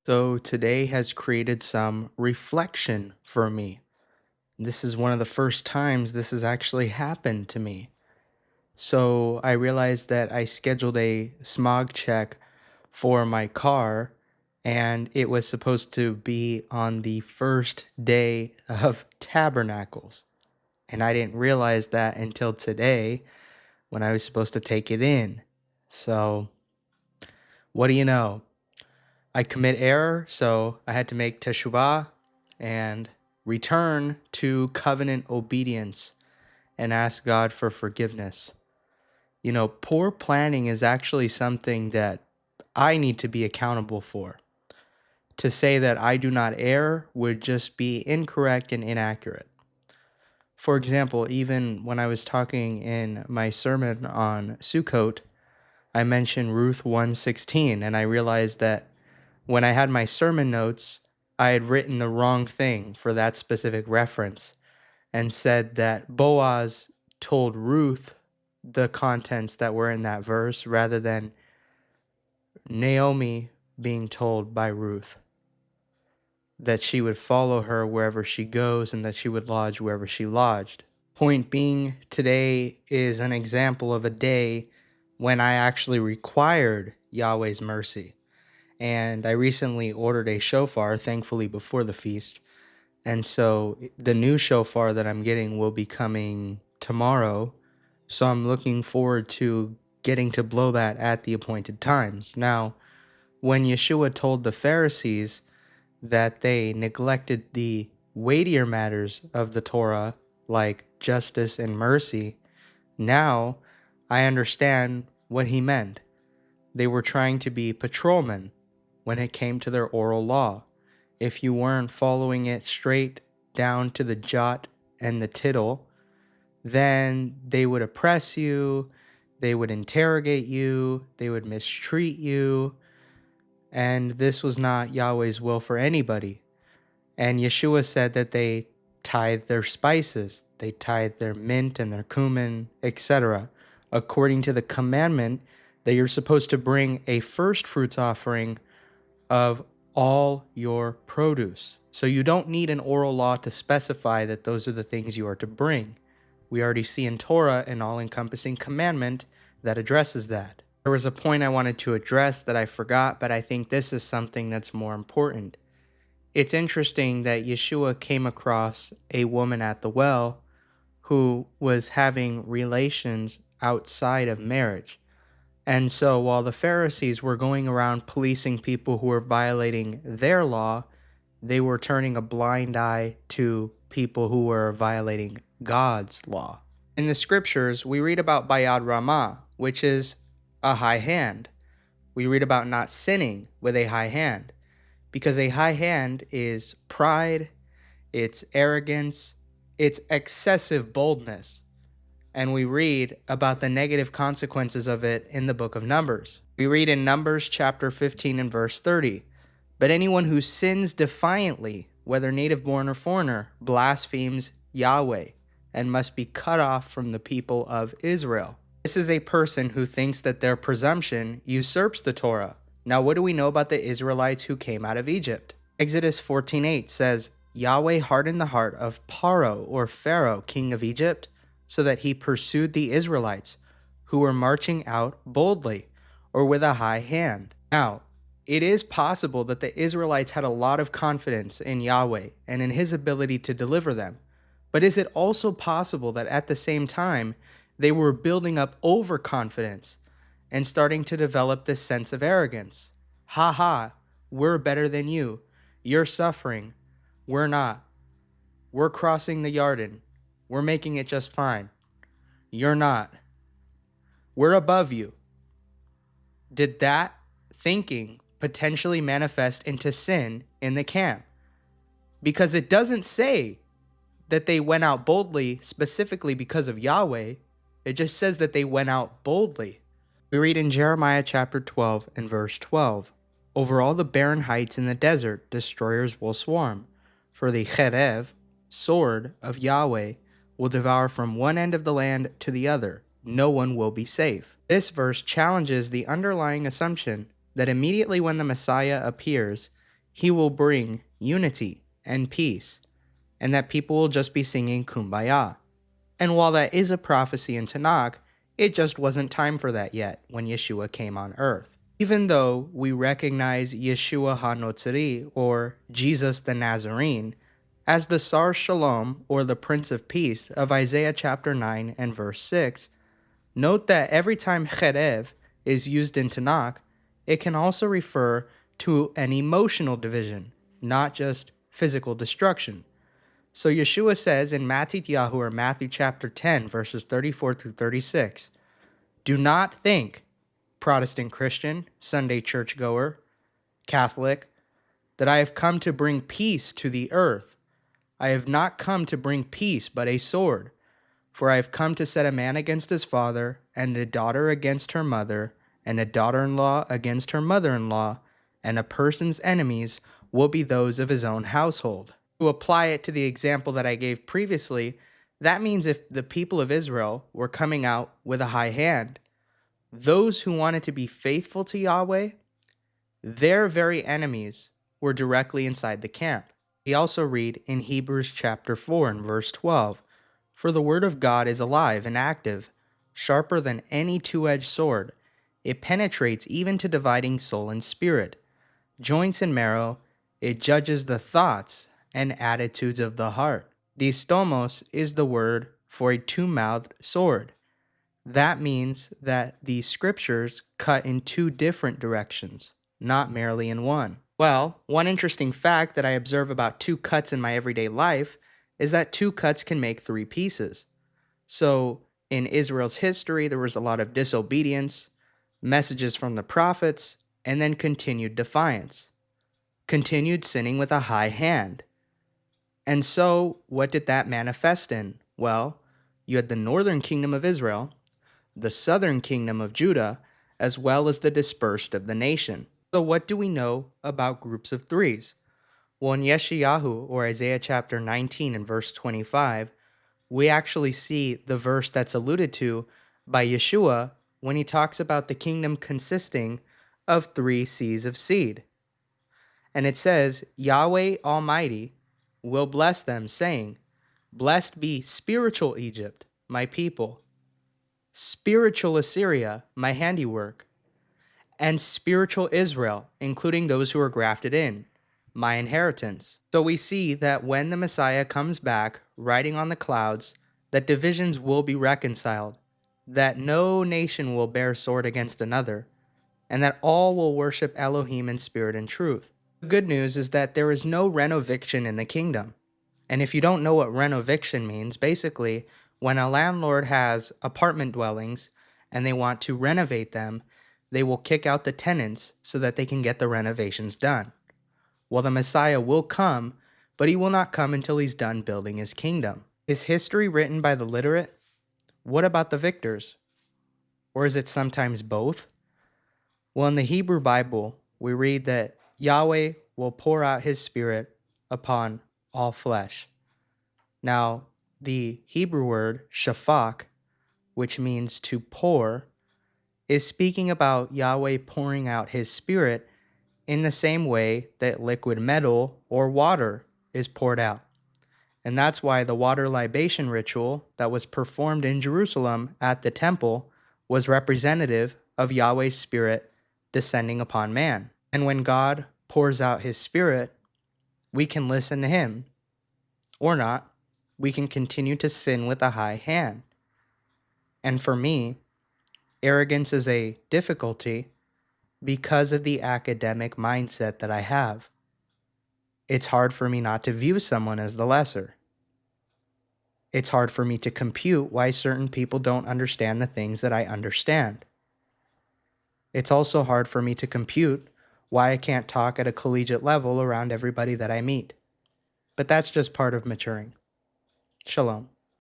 So today has created some reflection for me. This is one of the first times this has actually happened to me. So I realized that I scheduled a smog check for my car, and it was supposed to be on the first day of Tabernacles. And I didn't realize that until today when I was supposed to take it in. So, what do you know? I commit error, so I had to make teshuvah and return to covenant obedience and ask God for forgiveness. Poor planning is actually something that I need to be accountable for. To say that I do not err would just be incorrect and inaccurate. For example, even when I was talking in my sermon on Sukkot, I mentioned Ruth 1:16, and I realized that when I had my sermon notes, I had written the wrong thing for that specific reference and said that Boaz told Ruth the contents that were in that verse rather than Naomi being told by Ruth that she would follow her wherever she goes and that she would lodge wherever she lodged. Point being, today is an example of a day when I actually required Yahweh's mercy. And I recently ordered a shofar, thankfully before the feast. And so the new shofar that I'm getting will be coming tomorrow. So I'm looking forward to getting to blow that at the appointed times. Now, when Yeshua told the Pharisees that they neglected the weightier matters of the Torah, like justice and mercy, now I understand what he meant. They were trying to be patrolmen when it came to their oral law. If you weren't following it straight down to the jot and the tittle, then they would oppress you, they would interrogate you, they would mistreat you, and this was not Yahweh's will for anybody. And Yeshua said that they tithe their spices, they tithe their mint and their cumin, etc., according to the commandment that you're supposed to bring a first fruits offering of all your produce. So you don't need an oral law to specify that those are the things you are to bring. We already see in Torah an all-encompassing commandment that addresses that. There was a point I wanted to address that I forgot, but I think this is something that's more important. It's interesting that Yeshua came across a woman at the well who was having relations outside of marriage. And so while the Pharisees were going around policing people who were violating their law, they were turning a blind eye to people who were violating God's law. In the scriptures, we read about Bayad Ramah, which is a high hand. We read about not sinning with a high hand, because a high hand is pride, it's arrogance, it's excessive boldness. And we read about the negative consequences of it in the book of Numbers. We read in Numbers chapter 15 and verse 30, "But anyone who sins defiantly, whether native-born or foreigner, blasphemes Yahweh and must be cut off from the people of Israel." This is a person who thinks that their presumption usurps the Torah. Now, what do we know about the Israelites who came out of Egypt? Exodus 14:8 says, "Yahweh hardened the heart of Paro or Pharaoh, king of Egypt, so that he pursued the Israelites, who were marching out boldly, or with a high hand." Now, it is possible that the Israelites had a lot of confidence in Yahweh and in his ability to deliver them. But is it also possible that at the same time, they were building up overconfidence and starting to develop this sense of arrogance? Ha ha, we're better than you. You're suffering. We're not. We're crossing the Yarden. We're making it just fine. You're not. We're above you. Did that thinking potentially manifest into sin in the camp? Because it doesn't say that they went out boldly specifically because of Yahweh. It just says that they went out boldly. We read in Jeremiah chapter 12 and verse 12, "Over all the barren heights in the desert, destroyers will swarm, for the cherev, sword of Yahweh, will devour from one end of the land to the other. No one will be safe." This verse challenges the underlying assumption that immediately when the Messiah appears, he will bring unity and peace, and that people will just be singing Kumbaya. And while that is a prophecy in Tanakh, it just wasn't time for that yet when Yeshua came on earth. Even though we recognize Yeshua HaNotzri, or Jesus the Nazarene, as the Sar Shalom, or the Prince of Peace, of Isaiah chapter 9 and verse 6, note that every time Cherev is used in Tanakh, it can also refer to an emotional division, not just physical destruction. So Yeshua says in Matityahu, or Matthew chapter 10, verses 34 through 36, "Do not think, Protestant Christian, Sunday churchgoer, Catholic, that I have come to bring peace to the earth. I have not come to bring peace, but a sword. For I have come to set a man against his father, and a daughter against her mother, and a daughter-in-law against her mother-in-law, and a person's enemies will be those of his own household." To apply it to the example that I gave previously, that means if the people of Israel were coming out with a high hand, those who wanted to be faithful to Yahweh, their very enemies were directly inside the camp. We also read in Hebrews chapter 4 and verse 12, "For the word of God is alive and active, sharper than any two-edged sword. It penetrates even to dividing soul and spirit, joints and marrow. It judges the thoughts and attitudes of the heart." Distomos is the word for a two-mouthed sword. That means that the scriptures cut in two different directions, not merely in one. Well, one interesting fact that I observe about two cuts in my everyday life is that two cuts can make three pieces. So, in Israel's history, there was a lot of disobedience, messages from the prophets, and then continued defiance, continued sinning with a high hand. And so, what did that manifest in? Well, you had the northern kingdom of Israel, the southern kingdom of Judah, as well as the dispersed of the nation. So what do we know about groups of threes? Well, in Yeshayahu, or Isaiah chapter 19 and verse 25, we actually see the verse that's alluded to by Yeshua when he talks about the kingdom consisting of three seas of seed. And it says, "Yahweh Almighty will bless them, saying, Blessed be spiritual Egypt, my people, spiritual Assyria, my handiwork, and spiritual Israel, including those who are grafted in, my inheritance." So we see that when the Messiah comes back, riding on the clouds, that divisions will be reconciled, that no nation will bear sword against another, and that all will worship Elohim in spirit and truth. The good news is that there is no renoviction in the kingdom. And if you don't know what renoviction means, basically, when a landlord has apartment dwellings and they want to renovate them, they will kick out the tenants so that they can get the renovations done. Well, the Messiah will come, but he will not come until he's done building his kingdom. Is history written by the literate? What about the victors? Or is it sometimes both? Well, in the Hebrew Bible, we read that Yahweh will pour out his spirit upon all flesh. Now, the Hebrew word shafak, which means to pour, is speaking about Yahweh pouring out his spirit in the same way that liquid metal or water is poured out. And that's why the water libation ritual that was performed in Jerusalem at the temple was representative of Yahweh's spirit descending upon man. And when God pours out his spirit, we can listen to him, or not. We can continue to sin with a high hand. And for me, arrogance is a difficulty because of the academic mindset that I have. It's hard for me not to view someone as the lesser. It's hard for me to compute why certain people don't understand the things that I understand. It's also hard for me to compute why I can't talk at a collegiate level around everybody that I meet. But that's just part of maturing. Shalom.